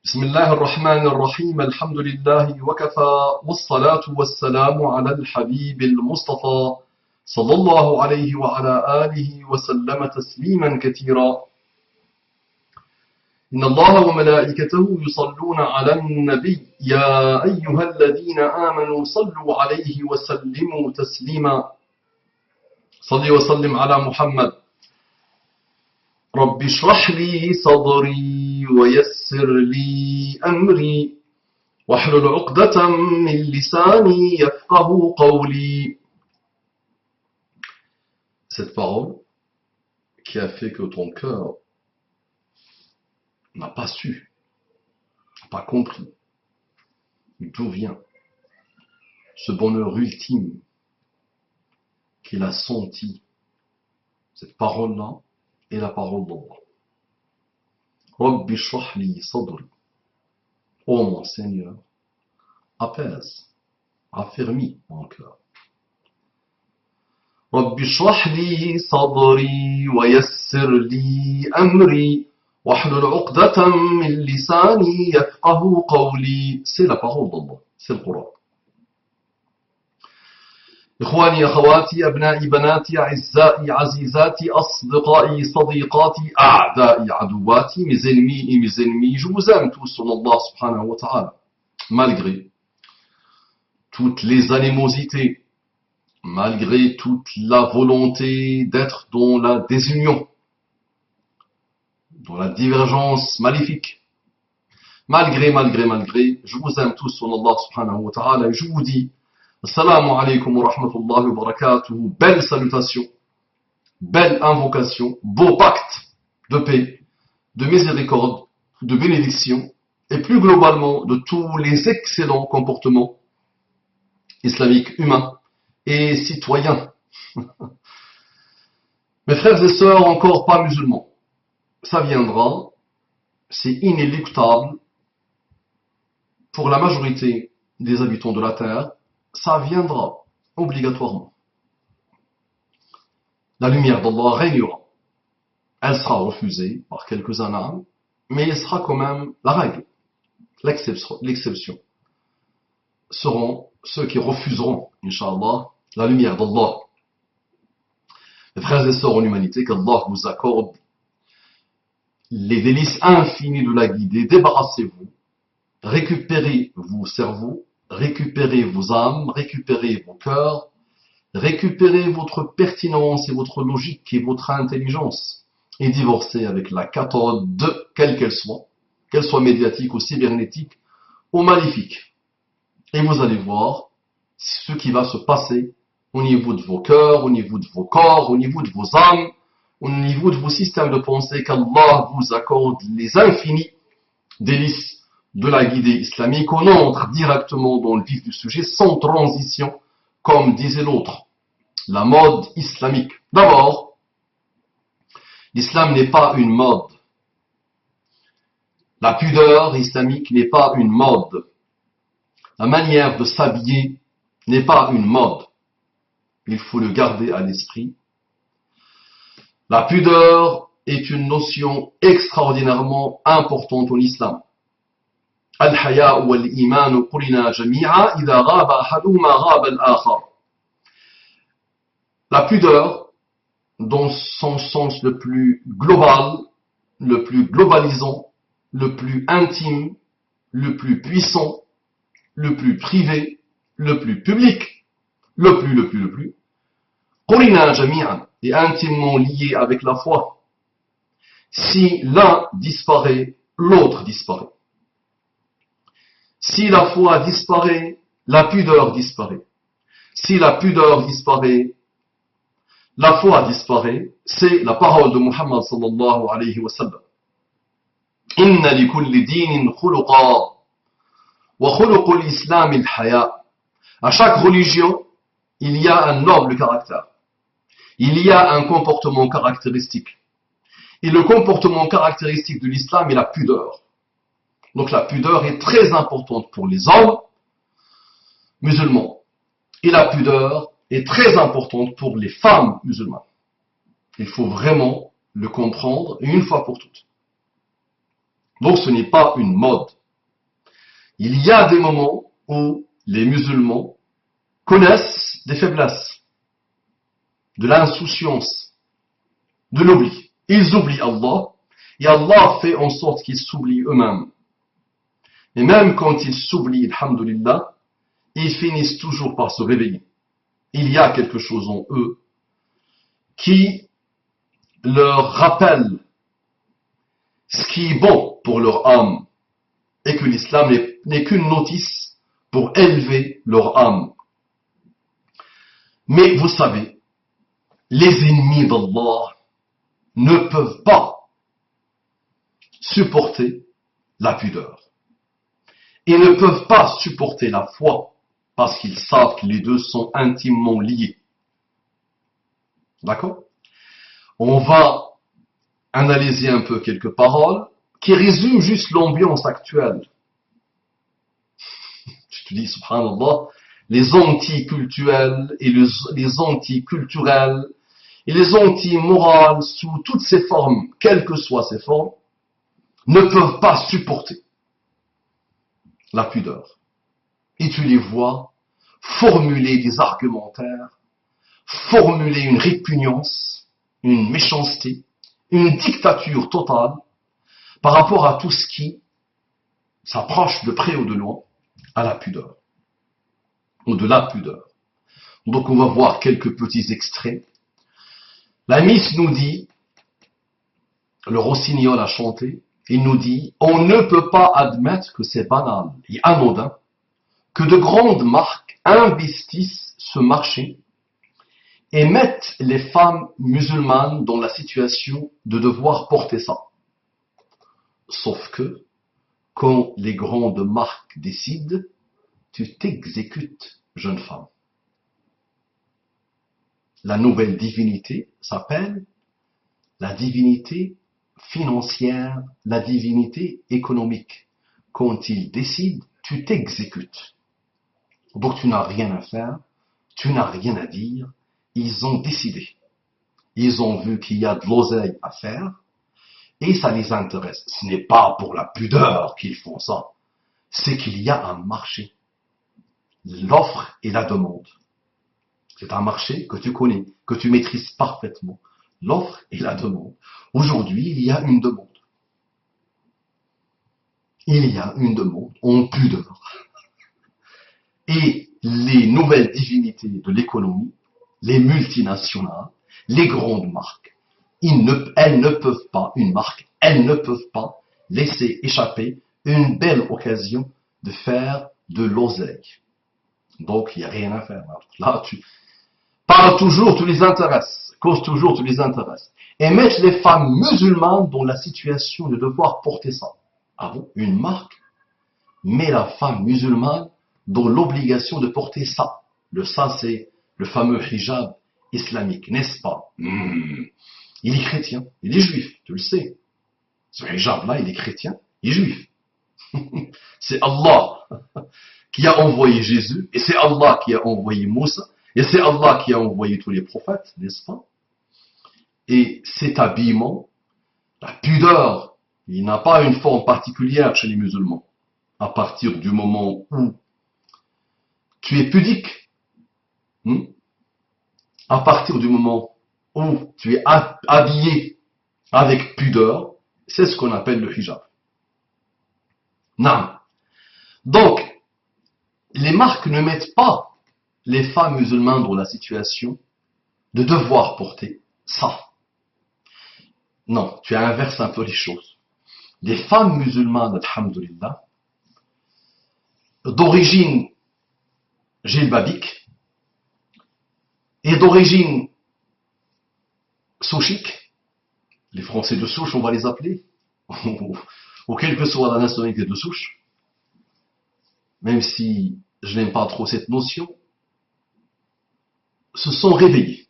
بسم الله الرحمن الرحيم الحمد لله وكفى والصلاة والسلام على الحبيب المصطفى صلى الله عليه وعلى آله وسلم تسليما كثيرا إن الله وملائكته يصلون على النبي يا أيها الذين آمنوا صلوا عليه وسلموا تسليما صل وسلم على محمد رب اشرح لي صدري ويسر لي أمري واحلل عقدة من لساني يفقه قولي. Cette parole qui a fait que ton cœur n'a pas su, n'a pas compris d'où vient ce bonheur ultime qu'il a senti. Cette parole-là est la parole d'Allah. Rabbi shrah li sadri. Ô mon Seigneur, apaise, affermis mon cœur. Rabbi shrah li sadri wa yassir li amri wahlul 'uqdatan min lisani yafqahu qawli. C'est la parole d'Allah, c'est le Coran. إخواني أخواتي أبنائي بناتي أعزائي عزيزاتي أصدقائي صديقاتي أعدائي عدواتي mes ennemis et mes ennemis, je vous aime tous en Allah subhanahu wa ta'ala, malgré toutes les animosités, malgré toute la volonté d'être dans la désunion, dans la divergence maléfique, malgré, je vous aime tous en Allah subhanahu wa ta'ala et je vous dis Assalamu alaikum wa rahmatullahi wa barakatuh. Belle salutation, belle invocation, beau pacte de paix, de miséricorde, de bénédiction et plus globalement de tous les excellents comportements islamiques, humains et citoyens. Mes frères et sœurs encore pas musulmans, ça viendra, c'est inéluctable pour la majorité des habitants de la terre. Ça viendra obligatoirement. La lumière d'Allah régnera. Elle sera refusée par quelques-uns âmes, mais elle sera quand même la règle. L'exception seront ceux qui refuseront, Inch'Allah, la lumière d'Allah. Mes frères et sœurs en humanité, qu'Allah vous accorde les délices infinies de la guidée. Débarrassez-vous, récupérez vos cerveaux, récupérez vos âmes, récupérez vos cœurs, récupérez votre pertinence et votre logique et votre intelligence et divorcez avec la cathode, quelle qu'elle soit médiatique ou cybernétique ou maléfique. Et vous allez voir ce qui va se passer au niveau de vos cœurs, au niveau de vos corps, au niveau de vos âmes, au niveau de vos systèmes de pensée, qu'Allah vous accorde les infinis délices de la guidée islamique. On entre directement dans le vif du sujet sans transition, comme disait l'autre, la mode islamique. D'abord, l'islam n'est pas une mode. La pudeur islamique n'est pas une mode. La manière de s'habiller n'est pas une mode. Il faut le garder à l'esprit. La pudeur est une notion extraordinairement importante en islam. الحياء والإيمان قرنا جميعا إذا غاب أحدهما غاب الآخر. La pudeur, dans son sens le plus global, le plus globalisant, le plus intime, le plus puissant, le plus privé, le plus public, le plus, قرنا جميعا, est intimement lié avec la foi. Si l'un disparaît, l'autre disparaît. Si la foi disparaît, la pudeur disparaît. Si la pudeur disparaît, la foi disparaît. C'est la parole de Muhammad sallallahu alayhi wa sallam. Inna li kulli dinin khuluqa wa khuluqul islam al-haya. À chaque religion, il y a un noble caractère. Il y a un comportement caractéristique. Et le comportement caractéristique de l'islam est la pudeur. Donc la pudeur est très importante pour les hommes musulmans. Et la pudeur est très importante pour les femmes musulmanes. Il faut vraiment le comprendre une fois pour toutes. Donc ce n'est pas une mode. Il y a des moments où les musulmans connaissent des faiblesses, de l'insouciance, de l'oubli. Ils oublient Allah, et Allah fait en sorte qu'ils s'oublient eux-mêmes. Et même quand ils s'oublient, alhamdoulilah, ils finissent toujours par se réveiller. Il y a quelque chose en eux qui leur rappelle ce qui est bon pour leur âme, et que l'islam n'est qu'une notice pour élever leur âme. Mais vous savez, les ennemis d'Allah ne peuvent pas supporter la pudeur. Ils ne peuvent pas supporter la foi parce qu'ils savent que les deux sont intimement liés. D'accord? On va analyser un peu quelques paroles qui résument juste l'ambiance actuelle. Je te dis, subhanallah, les anticulturels et les anticulturels et les anti-morales sous toutes ces formes, quelles que soient ces formes, ne peuvent pas supporter la pudeur. Et tu les vois formuler des argumentaires, formuler une répugnance, une méchanceté, une dictature totale par rapport à tout ce qui s'approche de près ou de loin à la pudeur, ou de la pudeur. Donc on va voir quelques petits extraits. La Miss nous dit, le rossignol a chanté, il nous dit, on ne peut pas admettre que c'est banal et anodin que de grandes marques investissent ce marché et mettent les femmes musulmanes dans la situation de devoir porter ça. Sauf que, quand les grandes marques décident, tu t'exécutes, jeune femme. La nouvelle divinité s'appelle la divinité financière, la divinité économique. Quand ils décident, tu t'exécutes. Donc tu n'as rien à faire, tu n'as rien à dire. Ils ont décidé. Ils ont vu qu'il y a de l'oseille à faire et ça les intéresse. Ce n'est pas pour la pudeur qu'ils font ça. C'est qu'il y a un marché. L'offre et la demande. C'est un marché que tu connais, que tu maîtrises parfaitement. L'offre et la demande. Aujourd'hui, il y a une demande. Il y a une demande en pudeur. Et les nouvelles divinités de l'économie, les multinationales, les grandes marques, elles ne peuvent pas, elles ne peuvent pas laisser échapper une belle occasion de faire de l'oseille. Donc, il n'y a rien à faire. Là, tu parles toujours, tu les intéresses. Cause toujours, tu les intéresses. Et mettre les femmes musulmanes dans la situation de devoir porter ça. Ah bon? Une marque met la femme musulmane dans l'obligation de porter ça. Ça, c'est le fameux hijab islamique, n'est-ce pas? Il est chrétien, il est juif, tu le sais. Ce hijab-là, il est chrétien, il est juif. C'est Allah qui a envoyé Jésus, et c'est Allah qui a envoyé Moussa, et c'est Allah qui a envoyé tous les prophètes, n'est-ce pas? Et cet habillement, la pudeur, il n'a pas une forme particulière chez les musulmans. À partir du moment où tu es pudique, à partir du moment où tu es habillé avec pudeur, c'est ce qu'on appelle le hijab. Non. Donc, les marques ne mettent pas les femmes musulmanes dans la situation de devoir porter ça. Non, tu inverses un peu les choses. Les femmes musulmanes, alhamdoulilah, d'origine gilbabique et d'origine souchique, les Français de souche, on va les appeler, ou quelle que soit la nationalité de souche, même si je n'aime pas trop cette notion, se sont réveillés.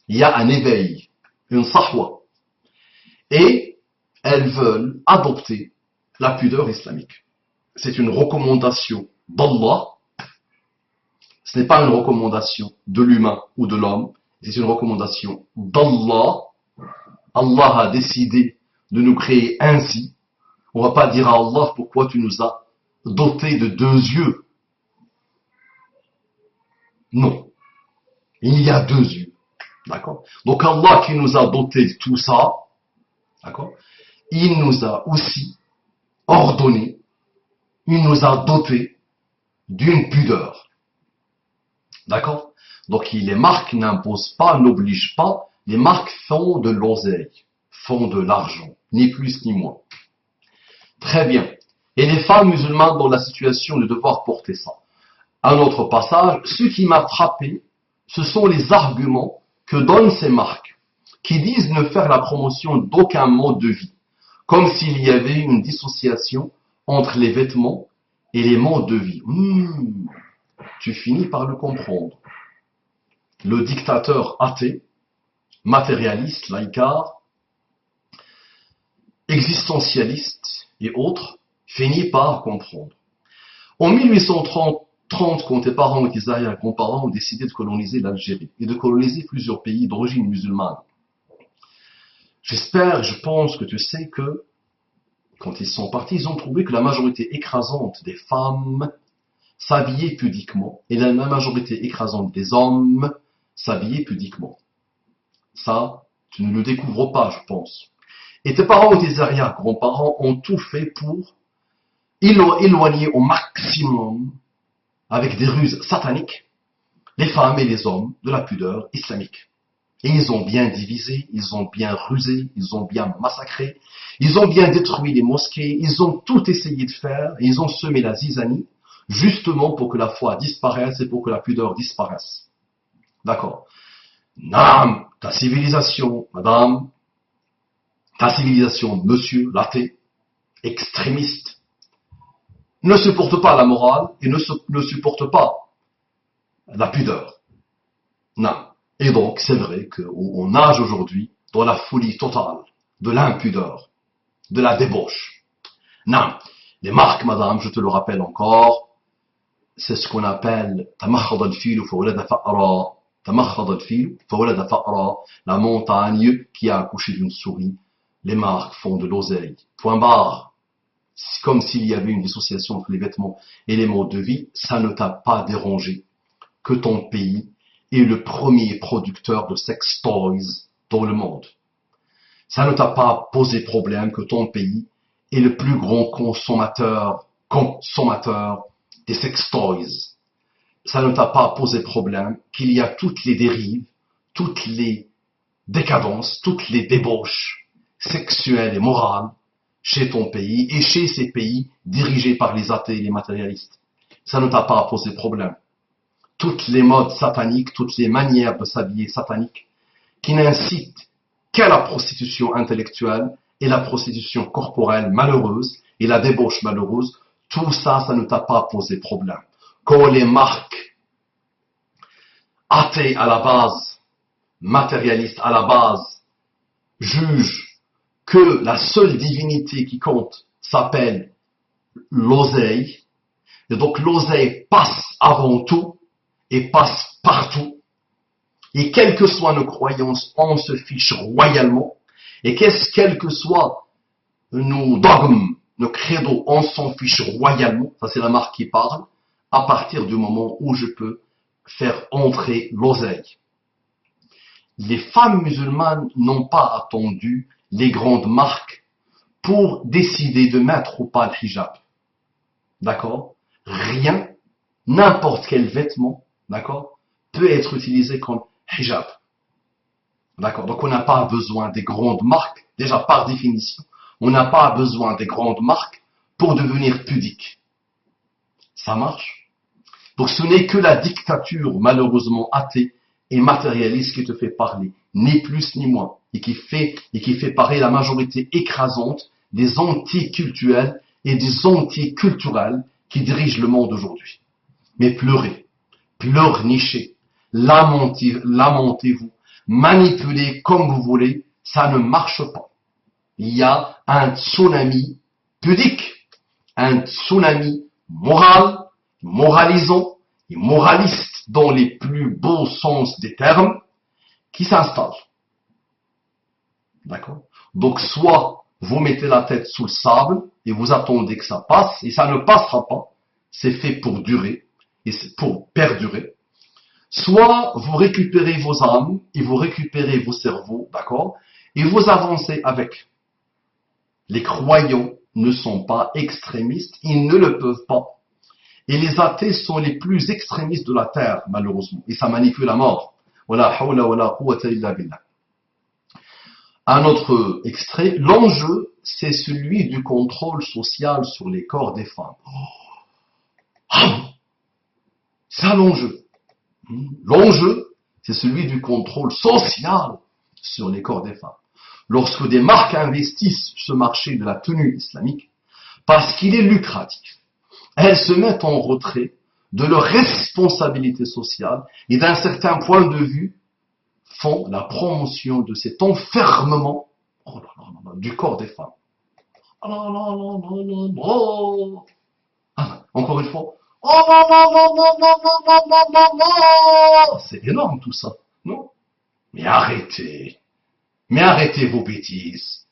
Il y a un éveil, une sahwa. Et elles veulent adopter la pudeur islamique. C'est une recommandation d'Allah. Ce n'est pas une recommandation de l'humain ou de l'homme. C'est une recommandation d'Allah. Allah a décidé de nous créer ainsi. On va pas dire à Allah pourquoi tu nous as dotés de 2 yeux. Non. Il y a 2 yeux. D'accord? Donc Allah qui nous a dotés de tout ça, d'accord? Il nous a aussi ordonné, il nous a dotés d'une pudeur. D'accord? Donc les marques n'imposent pas, n'obligent pas, les marques font de l'oseille, font de l'argent, ni plus ni moins. Très bien. Et les femmes musulmanes dans la situation de devoir porter ça. Un autre passage, ce qui m'a frappé, ce sont les arguments que donnent ces marques, qui disent ne faire la promotion d'aucun mode de vie, comme s'il y avait une dissociation entre les vêtements et les modes de vie. Tu finis par le comprendre. Le dictateur athée, matérialiste, laïcard, existentialiste et autres, finit par comprendre. En 1830, quand tes parents et tes arrière-grands-parents ont décidé de coloniser l'Algérie et de coloniser plusieurs pays d'origine musulmane, je pense que tu sais que quand ils sont partis, ils ont trouvé que la majorité écrasante des femmes s'habillaient pudiquement et la majorité écrasante des hommes s'habillaient pudiquement. Ça, tu ne le découvres pas, je pense. Et tes parents et tes arrière-grands-parents ont tout fait pour éloigner au maximum, avec des ruses sataniques, les femmes et les hommes de la pudeur islamique. Et ils ont bien divisé, ils ont bien rusé, ils ont bien massacré, ils ont bien détruit les mosquées, ils ont tout essayé de faire, et ils ont semé la zizanie, justement pour que la foi disparaisse et pour que la pudeur disparaisse. D'accord. Nam, ta civilisation, madame, ta civilisation, monsieur, l'athée, extrémiste, ne supporte pas la morale et ne supporte pas la pudeur. Non. Et donc, c'est vrai qu'on nage aujourd'hui dans la folie totale de l'impudeur, de la débauche. Non. Les marques, madame, je te le rappelle encore, c'est ce qu'on appelle tamakhad al-fil fawlad fa'ra. Tamakhad al-fil fawlad fa'ra. La montagne qui a accouché d'une souris. Les marques font de l'oseille. Point barre. Comme s'il y avait une dissociation entre les vêtements et les modes de vie, ça ne t'a pas dérangé que ton pays est le premier producteur de sex toys dans le monde. Ça ne t'a pas posé problème que ton pays est le plus grand consommateur des sex toys. Ça ne t'a pas posé problème qu'il y a toutes les dérives, toutes les décadences, toutes les débauches sexuelles et morales chez ton pays et chez ces pays dirigés par les athées et les matérialistes. Ça ne t'a pas posé problème. Toutes les modes sataniques, toutes les manières de s'habiller sataniques qui n'incitent qu'à la prostitution intellectuelle et la prostitution corporelle malheureuse et la débauche malheureuse, tout ça, ça ne t'a pas posé problème. Quand les marques athées à la base, matérialistes à la base, jugent que la seule divinité qui compte s'appelle l'oseille, et donc l'oseille passe avant tout et passe partout, et quelles que soient nos croyances, on se fiche royalement, et quels que soient nos dogmes, nos credos, on s'en fiche royalement, ça c'est la marque qui parle, à partir du moment où je peux faire entrer l'oseille. Les femmes musulmanes n'ont pas attendu les grandes marques pour décider de mettre ou pas le hijab. D'accord? Rien, n'importe quel vêtement, d'accord, peut être utilisé comme hijab. D'accord? Donc on n'a pas besoin des grandes marques, déjà par définition, on n'a pas besoin des grandes marques pour devenir pudique. Ça marche? Donc ce n'est que la dictature, malheureusement athée et matérialiste qui te fait parler, ni plus ni moins, et qui fait parler la majorité écrasante des anticultuels et des anticulturels qui dirigent le monde aujourd'hui. Mais pleurez, pleurnichez, lamentez-vous, manipulez comme vous voulez, ça ne marche pas. Il y a un tsunami pudique, un tsunami moral, moralisant et moraliste dans les plus beaux sens des termes qui s'installe. D'accord? Donc soit vous mettez la tête sous le sable et vous attendez que ça passe, et ça ne passera pas. C'est fait pour durer, et c'est pour perdurer. Soit vous récupérez vos âmes, et vous récupérez vos cerveaux, d'accord, et vous avancez avec. Les croyants ne sont pas extrémistes, ils ne le peuvent pas. Et les athées sont les plus extrémistes de la terre, malheureusement, et ça manipule la mort. Wala hawla wala quwwata illa billah. Un autre extrait, l'enjeu, c'est celui du contrôle social sur les corps des femmes. C'est ça l'enjeu. L'enjeu, c'est celui du contrôle social sur les corps des femmes. Lorsque des marques investissent ce marché de la tenue islamique, parce qu'il est lucratif, elles se mettent en retrait de leur responsabilité sociale et d'un certain point de vue font la promotion de cet enfermement du corps des femmes. Encore une fois. C'est énorme tout ça, non? Mais arrêtez. Mais arrêtez vos bêtises.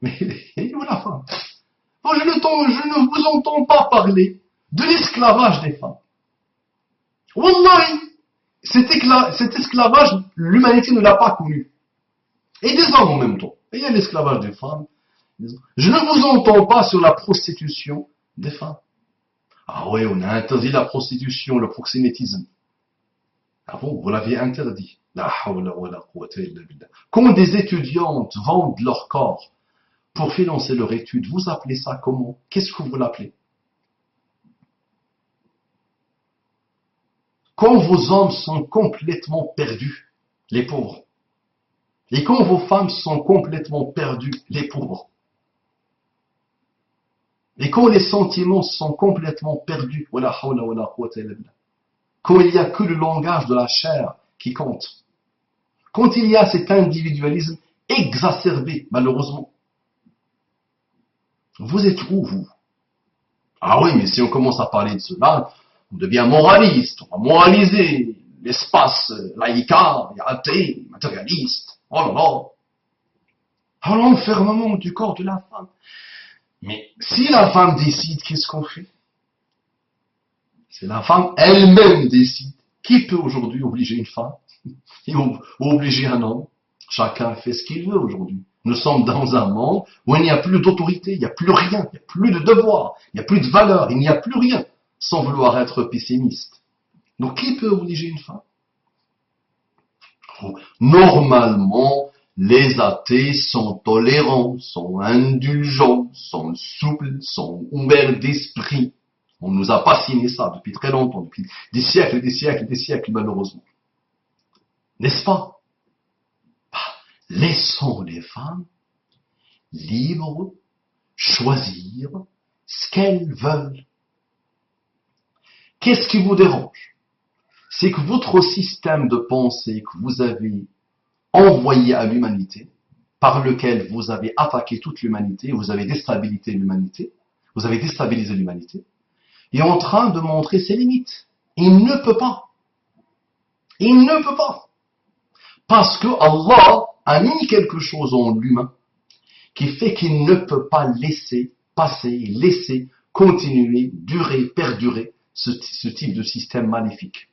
Mais où la femme? Moi, je ne vous entends pas parler de l'esclavage des femmes. Wallahi, cet esclavage, l'humanité ne l'a pas connu. Et des hommes en même temps. Et il y a l'esclavage des femmes. Je ne vous entends pas sur la prostitution des femmes. Ah oui, on a interdit la prostitution, le proxénétisme. Ah bon, vous l'aviez interdit. La hawla wa la quwwata illa billah. Quand des étudiantes vendent leur corps pour financer leur étude, vous appelez ça comment? Qu'est-ce que vous l'appelez? Quand vos hommes sont complètement perdus, les pauvres. Et quand vos femmes sont complètement perdues, les pauvres. Et quand les sentiments sont complètement perdus, wala hawla wa la quwwata illa billah. Quand il n'y a que le langage de la chair qui compte. Quand il y a cet individualisme exacerbé, malheureusement. Vous êtes où, vous? Ah oui, mais si on commence à parler de cela, on devient moraliste, on va moraliser l'espace laïcal, athée, matérialiste. Oh là là. Oh, l'enfermement du corps de la femme. Mais si la femme décide, qu'est-ce qu'on fait? C'est la femme elle-même décide. Qui peut aujourd'hui obliger une femme ou obliger un homme? Chacun fait ce qu'il veut aujourd'hui. Nous sommes dans un monde où il n'y a plus d'autorité, il n'y a plus rien, il n'y a plus de devoir, il n'y a plus de valeur, il n'y a plus rien, sans vouloir être pessimiste. Donc qui peut obliger une femme? Normalement, les athées sont tolérants, sont indulgents, sont souples, sont ouverts d'esprit. On ne nous a pas signé ça depuis très longtemps, depuis des siècles et des siècles et des siècles, malheureusement. N'est-ce pas? Laissons les femmes libres choisir ce qu'elles veulent. Qu'est-ce qui vous dérange? C'est que votre système de pensée que vous avez envoyé à l'humanité, par lequel vous avez attaqué toute l'humanité, vous avez déstabilisé l'humanité, est en train de montrer ses limites. Il ne peut pas. Il ne peut pas. Parce que Allah a mis quelque chose en l'humain qui fait qu'il ne peut pas laisser passer, laisser continuer, durer, perdurer ce type de système maléfique.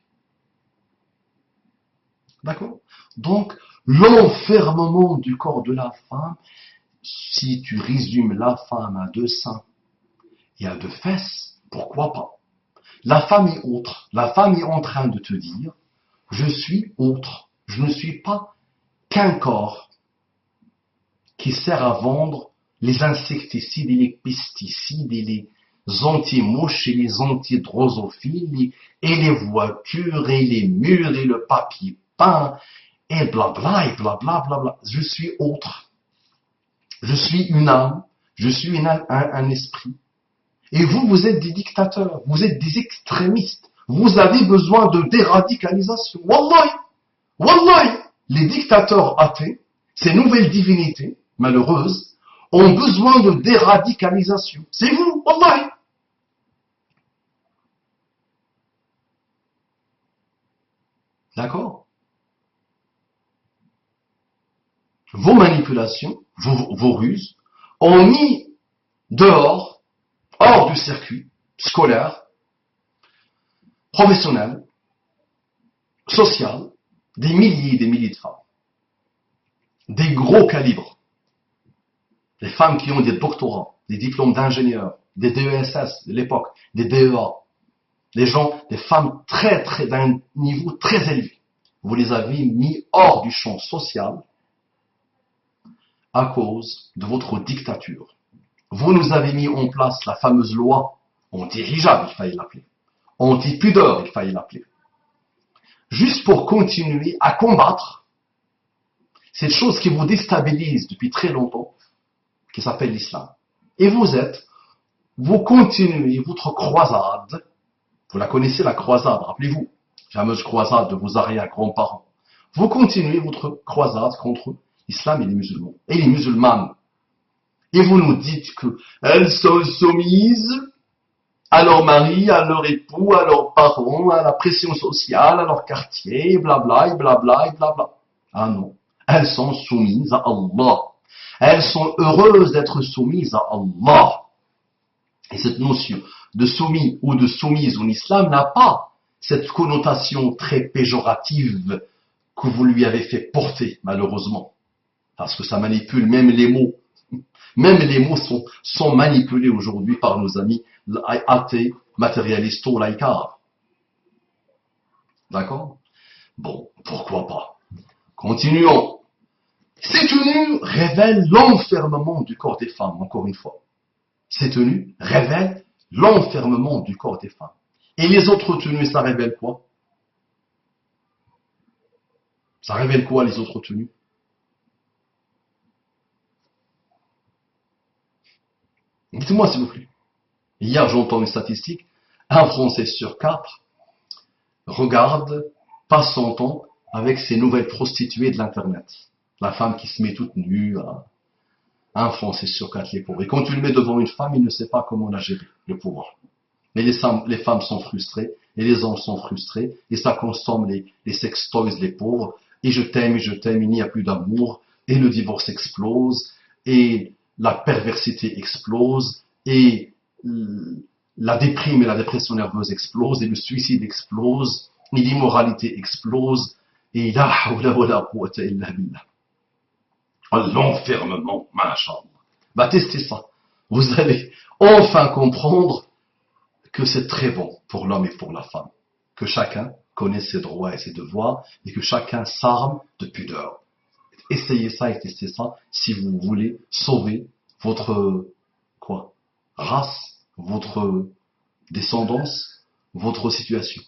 D'accord? Donc, l'enfermement du corps de la femme, si tu résumes la femme à 2 seins et à 2 fesses, pourquoi pas? La femme est autre. La femme est en train de te dire, je suis autre. Je ne suis pas qu'un corps qui sert à vendre les insecticides et les pesticides et les anti-mouches et les anti-drosophiles et les voitures et les murs et le papier peint et blabla et blabla blabla. Je suis autre. Je suis une âme. Je suis un esprit. Et vous, vous êtes des dictateurs. Vous êtes des extrémistes. Vous avez besoin de déradicalisation. Wallahi. Wallahi. Les dictateurs athées, ces nouvelles divinités malheureuses, ont besoin de déradicalisation. C'est vous, wallahi. D'accord? Vos manipulations, vos ruses, ont mis dehors, hors du circuit scolaire, professionnel, social, des milliers et des milliers de femmes. Des gros calibres. Des femmes qui ont des doctorats, des diplômes d'ingénieurs, des DESS de l'époque, des DEA, des femmes d'un niveau très élevé. Vous les avez mis hors du champ social à cause de votre dictature. Vous nous avez mis en place la fameuse loi anti-hijab, il fallait l'appeler, anti-pudeur, il fallait l'appeler, juste pour continuer à combattre cette chose qui vous déstabilise depuis très longtemps, qui s'appelle l'islam. Et vous continuez votre croisade, vous la connaissez la croisade, rappelez-vous, fameuse croisade de vos arrière-grands-parents. Vous continuez votre croisade contre l'islam et les musulmans, et les musulmanes. Et vous nous dites qu'elles sont soumises à leur mari, à leur époux, à leurs parents, à la pression sociale, à leur quartier, et blabla, et blabla, et blabla. Ah non, elles sont soumises à Allah. Elles sont heureuses d'être soumises à Allah. Et cette notion de soumis ou de soumise en islam n'a pas cette connotation très péjorative que vous lui avez fait porter, malheureusement. Parce que ça manipule même les mots. Même les mots sont manipulés aujourd'hui par nos amis athées, matérialistes, laïcards. D'accord? Bon, pourquoi pas? Continuons. Ces tenues révèlent l'enfermement du corps des femmes, encore une fois. Ces tenues révèlent l'enfermement du corps des femmes. Et les autres tenues, ça révèle quoi? Ça révèle quoi, les autres tenues? Dites-moi, s'il vous plaît. Hier, j'entends une statistique. Un Français sur 4 passe son temps avec ces nouvelles prostituées de l'Internet. La femme qui se met toute nue. Un Français sur 4, les pauvres. Et quand tu le mets devant une femme, il ne sait pas comment la gérer, le pouvoir. Mais les femmes sont frustrées, et les hommes sont frustrés, et ça consomme les sextoys, les pauvres. Et je t'aime, il n'y a plus d'amour, et le divorce explose, et la perversité explose, et la déprime et la dépression nerveuse explosent, et le suicide explose, et l'immoralité explose, et la hawla wa la quwwata illa billah. L'enfermement, machallah. Bah, testez ça. Vous allez enfin comprendre que c'est très bon pour l'homme et pour la femme. Que chacun connaisse ses droits et ses devoirs, et que chacun s'arme de pudeur. Essayez ça et testez ça si vous voulez sauver votre race, votre descendance, votre situation.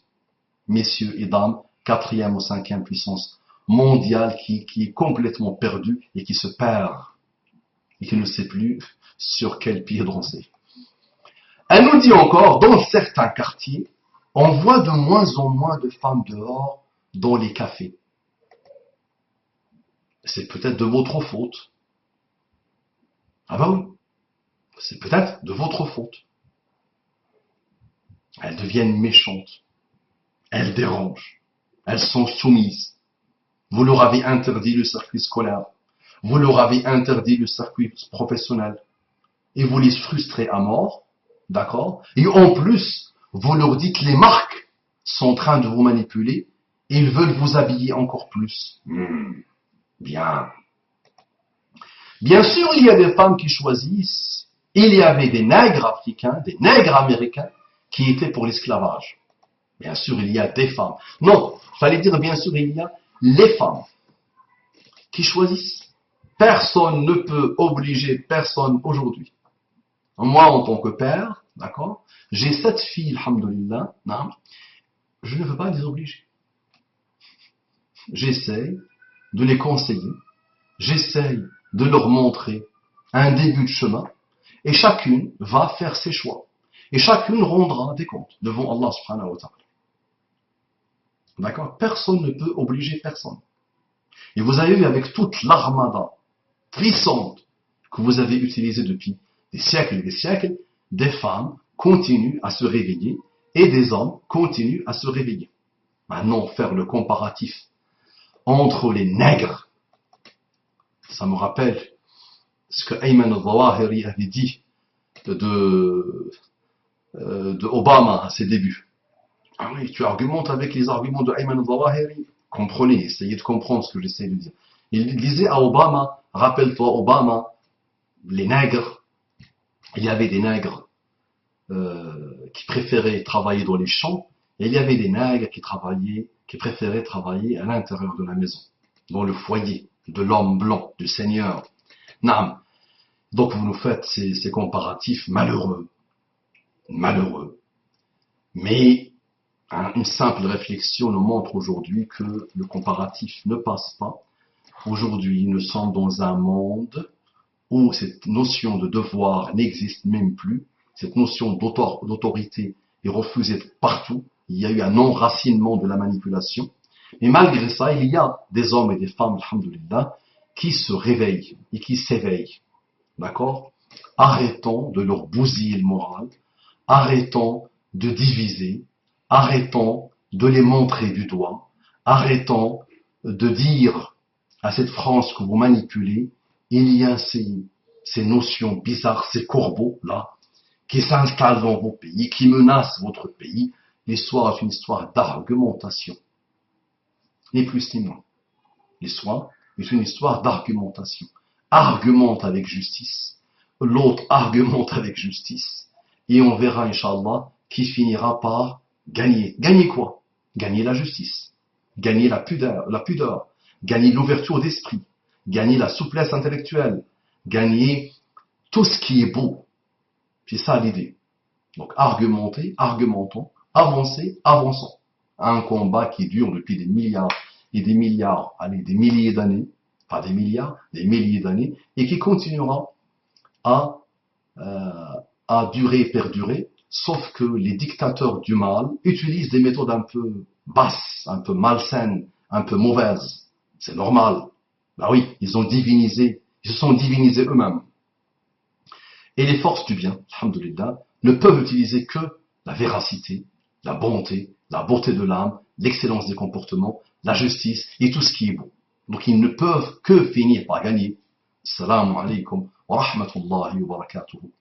Messieurs et dames, 4e ou 5e puissance mondiale qui est complètement perdue et qui se perd et qui ne sait plus sur quel pied danser. Elle nous dit encore, dans certains quartiers, on voit de moins en moins de femmes dehors dans les cafés. C'est peut-être de votre faute. Ah ben oui, c'est peut-être de votre faute. Elles deviennent méchantes. Elles dérangent. Elles sont soumises. Vous leur avez interdit le circuit scolaire. Vous leur avez interdit le circuit professionnel. Et vous les frustrez à mort. D'accord? Et en plus, vous leur dites que les marques sont en train de vous manipuler et ils veulent vous habiller encore plus. Bien. Bien sûr, il y a des femmes qui choisissent. Il y avait des nègres africains, des nègres américains qui étaient pour l'esclavage. Bien sûr, il y a des femmes. Non, il fallait dire bien sûr, il y a les femmes qui choisissent. Personne ne peut obliger personne aujourd'hui. Moi, en tant que père, d'accord, j'ai 7 filles, alhamdoulilah, je ne veux pas les obliger. J'essaye de les conseiller, j'essaye de leur montrer un début de chemin, et chacune va faire ses choix. Et chacune rendra des comptes devant Allah subhanahu wa ta'ala. D'accord? Personne ne peut obliger personne. Et vous avez vu avec toute l'armada puissante que vous avez utilisée depuis des siècles et des siècles, des femmes continuent à se réveiller et des hommes continuent à se réveiller. Maintenant, faire le comparatif entre les nègres, ça me rappelle ce que Ayman al-Zawahiri avait dit de Obama à ses débuts. Ah oui, tu argumentes avec les arguments de Ayman al-Zawahiri. Comprenez, essayez de comprendre ce que j'essaie de dire. Il disait à Obama, rappelle-toi Obama, les nègres, il y avait des nègres qui préféraient travailler dans les champs, et il y avait des nègres qui préféraient travailler à l'intérieur de la maison, dans le foyer de l'homme blanc, du Seigneur. Naam. Donc vous nous faites ces comparatifs malheureux. Malheureux. Mais une simple réflexion nous montre aujourd'hui que le comparatif ne passe pas. Aujourd'hui, nous sommes dans un monde où cette notion de devoir n'existe même plus. Cette notion d'autorité est refusée partout. Il y a eu un enracinement de la manipulation. Mais malgré ça, il y a des hommes et des femmes, alhamdoulilah, qui se réveillent et qui s'éveillent. D'accord? Arrêtons de leur bousiller le moral. Arrêtons de diviser. Arrêtons de les montrer du doigt. Arrêtons de dire à cette France que vous manipulez, il y a ces notions bizarres, ces corbeaux-là, qui s'installent dans vos pays, qui menacent votre pays. L'histoire est une histoire d'argumentation. Ni plus ni moins. L'histoire est une histoire d'argumentation. Argumente avec justice. L'autre argumente avec justice. Et on verra, Inch'Allah, qui finira par gagner. Gagner quoi? Gagner la justice. Gagner la pudeur. Gagner l'ouverture d'esprit. Gagner la souplesse intellectuelle. Gagner tout ce qui est beau. C'est ça l'idée. Donc argumenter, argumentons. Avancer, avançons. Un combat qui dure depuis des milliards et des milliards, allez, des milliers d'années, pas des milliards, des milliers d'années, et qui continuera à durer et perdurer, sauf que les dictateurs du mal utilisent des méthodes un peu basses, un peu malsaines, un peu mauvaises. C'est normal. Ben oui, ils se sont divinisés eux-mêmes. Et les forces du bien, alhamdoulilah, ne peuvent utiliser que la véracité, la bonté de l'âme, l'excellence des comportements, la justice et tout ce qui est beau. Donc ils ne peuvent que finir par gagner. Assalamu alaikum wa rahmatullahi wa barakatuhu.